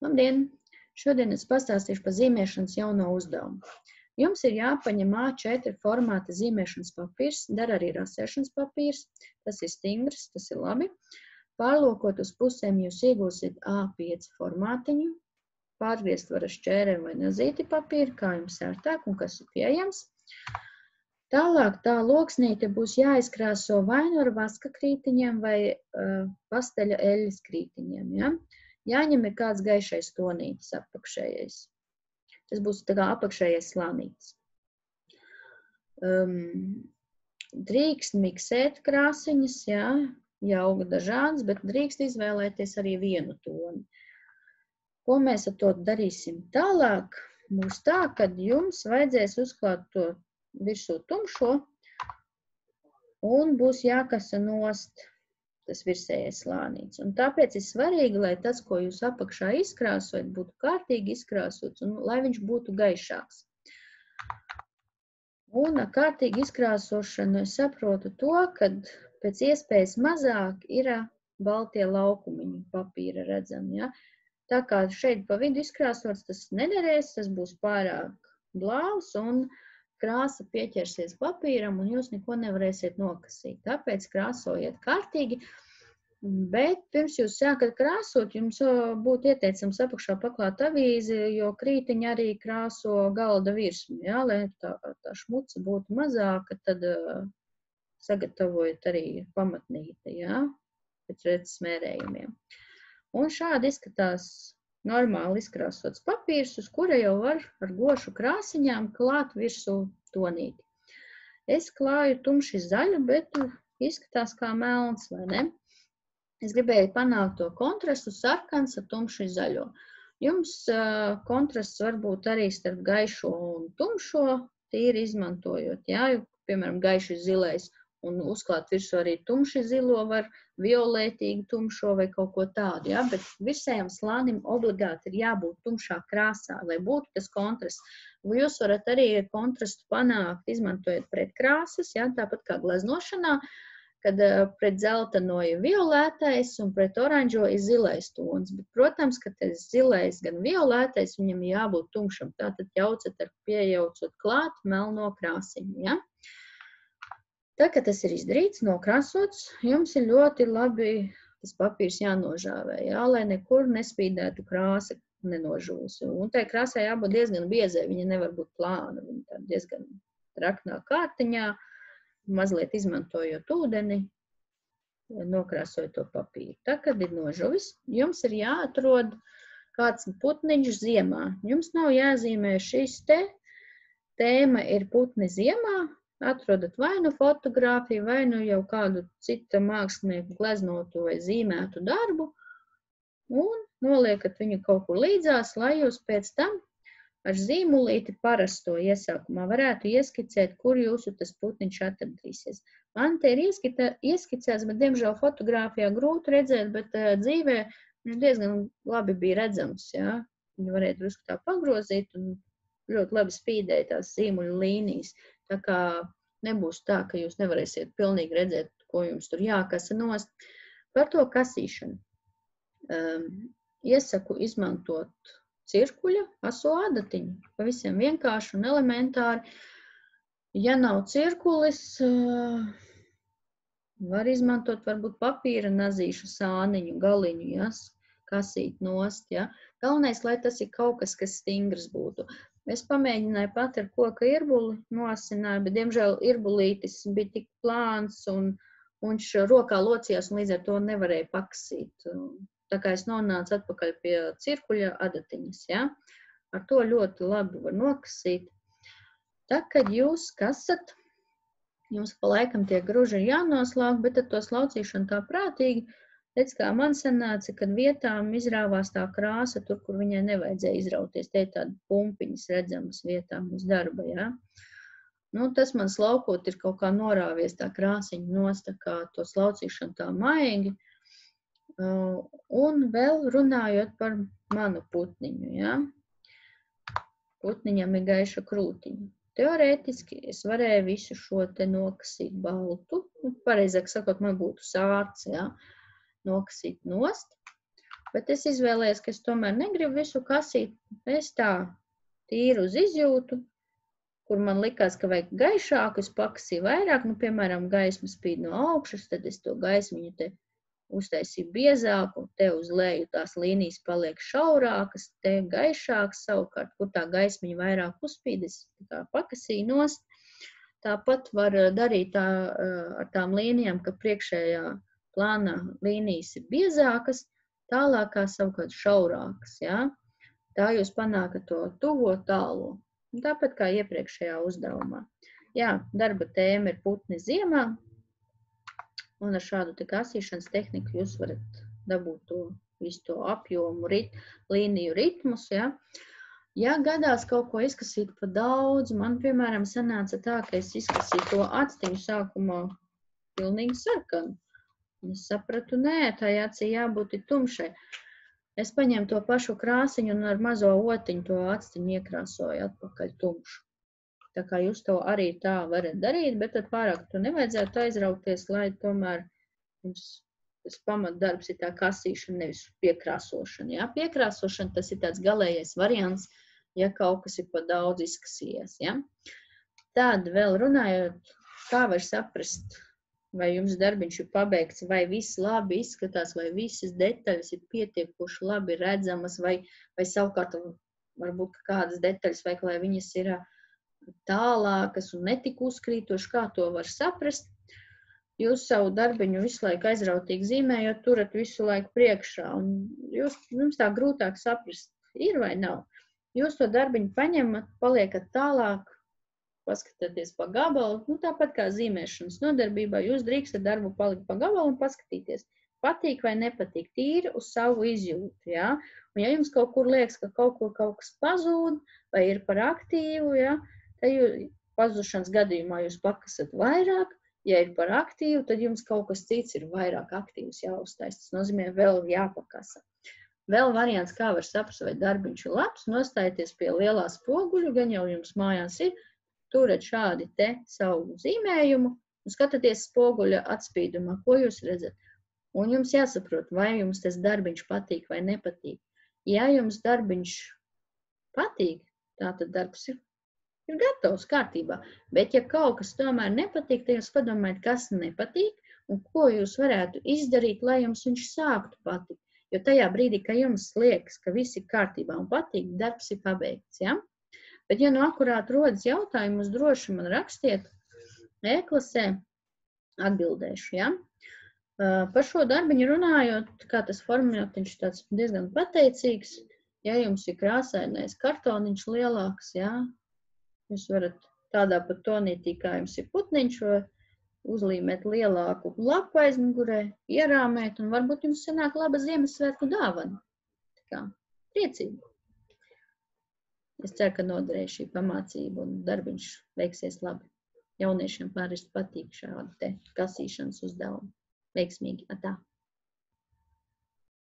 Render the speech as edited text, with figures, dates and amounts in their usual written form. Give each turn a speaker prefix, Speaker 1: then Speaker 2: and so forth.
Speaker 1: Labdien! Šodien es pastāstīšu par zīmēšanas jauno uzdevumu. Jums ir jāpaņem A4 formāta zīmēšanas papīrs, der arī rasēšanas papīrs. Tas ir stingrs, tas ir labi. Pārlūkot uz pusēm jūs iegūsiet A5 formātiņu. Pārgriezt var ar šķērēm vai nazīti papīru, kā jums ērtāk un kas ir pieejams. Tālāk tā loksnīte būs jāizkrāso vai nu ar vaska krītiņiem vai pasteļa eļļas krītiņiem. Ja? Jāņem ir kāds gaišais tonītis apakšējais. Tas būs tā kā apakšējais slānītis. Drīkst miksēt krāsiņas, jā, jauga dažādas, bet drīkst izvēlēties arī vienu toni. Ko mēs ar to darīsim tālāk? Būs tā, kad jums vajadzēs uzklāt to virsū tumšo un būs jākasa nost tas virsējais slānīts. Un tāpēc ir svarīgi, lai tas, ko jūs apakšā izkrāsojat, būtu kārtīgi izkrāsots un lai viņš būtu gaišāks. Un ar kārtīgi izkrāsošanu es saprotu to, ka pēc iespējas mazāk ir baltie laukumiņi papīra redzami. Ja? Tā kā šeit pa vidu izkrāsots, tas nederēs, tas būs pārāk blāvs un krāsa pieķersies papīram un jūs neko nevarēsiet nokasīt. Tāpēc krāsojiet kārtīgi, bet pirms jūs sākat krāsot, jums būtu ieteicams apakšā paklāt avīzi, jo krītiņi arī krāso galda virsmu. Ja? Lai tā šmuca būtu mazāka, tad sagatavojiet arī pamatnīti, ja? Pēc redzes mērējumiem. Un šādi izskatās normāli izkrāsots papīrs, uz kura jau var ar gošu krāsiņām klāt virsū tonīti. Es klāju tumši zaļu, bet izskatās kā melns, vai ne? Es gribēju panākt to kontrastu sarkans ar tumši zaļo. Jums kontrasts var būt arī starp gaišo un tumšo, tīri izmantojot, jā, piemēram, gaiši zilais un uzklāt virsū arī tumši zilo var violētīgi tumšo vai kaut ko tādu, ja? Bet visējam slānim obligāti ir jābūt tumšā krāsā, lai būtu tas kontrasts. Jūs varat arī kontrastu panākt, izmantojot pret krāsas, ja? Tāpat kā gleznošanā, kad pret zeltaino ir violētais un pret oranžo ir zilais tons. Bet, protams, ka tas zilais gan violētais, viņam jābūt tumšam. Tātad jaucat ar piejaucot klāt melno krāsiņu, ja? Tā, kad tas ir izdarīts, nokrāsots, jums ir ļoti labi tas papīrs jānožāvē, jā, lai nekur nespīdētu krāsa nenožūs. Un tai krāsai jābūt diezgan biezai, viņa nevar būt plāna, viņa tā diezgan traknā kārtiņā, mazliet izmantojot ūdeni, nokrāsojot to papīru. Tā, kad ir nožuvis, jums ir jāatrod kāds putniņš ziemā. Jums nav jāzīmē šis tēma ir putni ziemā, atrodat vai nu fotogrāfiju, vai nu jau kādu citu mākslinieku gleznotu vai zīmētu darbu un noliekat viņu kaut kur līdzās, lai jūs pēc tam ar zīmulīti parasto iesākumā varētu ieskicēt, kur jūsu tas putniņš atradīsies. Man te ir ieskicēts, bet diemžēl fotogrāfijā grūti redzēt, bet dzīvē viņš diezgan labi bija redzams. Ja? Viņu varēja drusku tā pagrozīt un ļoti labi spīdēja tās zīmuļu līnijas. Tā kā nebūs tā, ka jūs nevarēsiet pilnīgi redzēt, ko jums tur jākasa nost. Par to kasīšanu. Iesaku izmantot cirkuļa aso adatiņu. Pavisam vienkārši un elementāri. Ja nav cirkulis, var izmantot varbūt papīra nazīšu sāniņu, galiņu, ja, kasīt nost. Ja. Galvenais, lai tas ir kaut kas, kas stingrs būtu. Es pamēģināju pat ar koka irbuli noasināju, bet, diemžēl, irbulītis bija tik plāns un viņš rokā locījās un līdz ar to nevarēja pakasīt. Tā kā es nonācu atpakaļ pie cirkuļa adatiņas, ja? Ar to ļoti labi var nokasīt. Tā, kad jūs kasat, jums pa laikam tie gruži ir jānoslaukt, bet ar to slaucīšanu tā prātīgi, redz, kā man sanāca, kad vietām izrāvās tā krāsa tur, kur viņai nevajadzēja izrauties. Te ir tādi pumpiņas redzamas vietām uz darba, ja? Nu, tas man slaukot ir kaut kā norāvies tā krāsiņa nost, tā kā to slaucīšanu tā maigi. Un vēl runājot par manu putniņu, ja? Putniņam ir gaiša krūtiņa. Teorētiski es varēju visu šo te nokasīt baltu. Pareizāk sakot, man būtu sārts, ja? Nokasīt nost. bet es izvēlējos, ka es tomēr negribu visu kasīt. Es tā tīru uz izjūtu, kur man likās, ka vajag gaišāku, es pakasīju vairāk, nu, piemēram, gaisma spīd no augšas, tad es to gaismiņu te uztaisīju biezāku, te uz leju tās līnijas paliek šaurākas, te gaišākas savukārt, kur tā gaismiņa vairāk uzspīd, es tā pakasīju nost. Tāpat var darīt ar tām līnijām, ka priekšējā plānā līnijas ir biezākas, tālākā savukārt šaurākas, ja? Tā jūs panākat to tuvo tālo. Tāpat kā iepriekšējā uzdevumā. Jā, darba tēma ir putni ziemā, un ar šādu te kasīšanas tehniku jūs varat dabūt to visu to apjomu, līniju ritmus, ja. Ja gadās kaut ko izkasīt pa daudz, man, piemēram, sanāca tā, ka es izkasīju to actiņu sākumā pilnīgi sarkanu. Es sapratu, nē, tai acī jābūt tumšai. Es paņēmu to pašu krāsiņu un ar mazo otiņu to actiņu iekrāsoju atpakaļ tumšu. Tā kā jūs to arī tā varat darīt, bet tad pārāk to nevajadzētu aizraukties, lai tomēr jums tas pamatdarbs ir tā kasīšana, nevis piekrāsošana. Ja? Piekrāsošana tas ir tāds galējais variants, ja kaut kas ir pa daudz izkasījies. Ja? Tad vēl runājot, kā var saprast, vai jums darbiņš ir pabeigts, vai viss labi izskatās, vai visas detaļas ir pietiekoši labi redzamas, vai savukārt varbūt kādas detaļas, vai lai viņas ir tālākas un netik uzkrītoši, kā to var saprast. Jūs savu darbiņu visu laiku aizrautīgi zīmējot, turat visu laiku priekšā, un jums tā grūtāk saprast, ir vai nav. Jūs to darbiņu paņemat, paliekat tālāk, paskatāties pa gabalu, nu tāpat kā zīmēšanas nodarbībā, jūs drīkstat darbu palikt pa gabalu un paskatīties, patīk vai nepatīk, tīri uz savu izjūtu, ja? Un ja jums kaut kur liekas, ka kaut kas pazūd vai ir par aktīvu, ja? Tad pazušanas gadījumā jūs pakasat vairāk, ja ir par aktīvu, tad jums kaut kas cits ir vairāk aktīvs jāuztais, tas nozīmē vēl jāpakasa. Vēl variants, kā var saprast, vai darbiņš ir labs, nostājieties pie lielā spoguļa, gan jau jums mājās ir, turat šādi te savu zīmējumu un skatāties spoguļa atspīdumā, ko jūs redzat. Un jums jāsaprot, vai jums tas darbiņš patīk vai nepatīk. Ja jums darbiņš patīk, tātad darbs ir gatavs kārtībā. Bet ja kaut kas tomēr nepatīk, tad jūs padomājiet, kas nepatīk un ko jūs varētu izdarīt, lai jums viņš sāktu patikt. Jo tajā brīdī, ka jums liekas, ka viss ir kārtībā un patīk, darbs ir pabeigts, ja? Bet, ja nu akurāt rodas jautājumus, droši man rakstiet e-klasē, atbildēšu, ja? Par šo darbiņu runājot, kā tas formētiņš tāds diezgan pateicīgs, ja jums ir krāsainais kartoniņš lielāks, ja? Jūs varat tādā pat tonītī, kā jums ir putniņš, uzlīmēt lielāku lapu aizmugurē, ierāmēt, un varbūt jums sanāk laba Ziemassvētku dāvana. Tā kā priecīgi. Es ceru, ka noderēja šī pamācība un darbiņš veiksies labi. Jauniešiem pāris patīk šādi te kasīšanas uzdevumi. Veiksmīgi. Atā.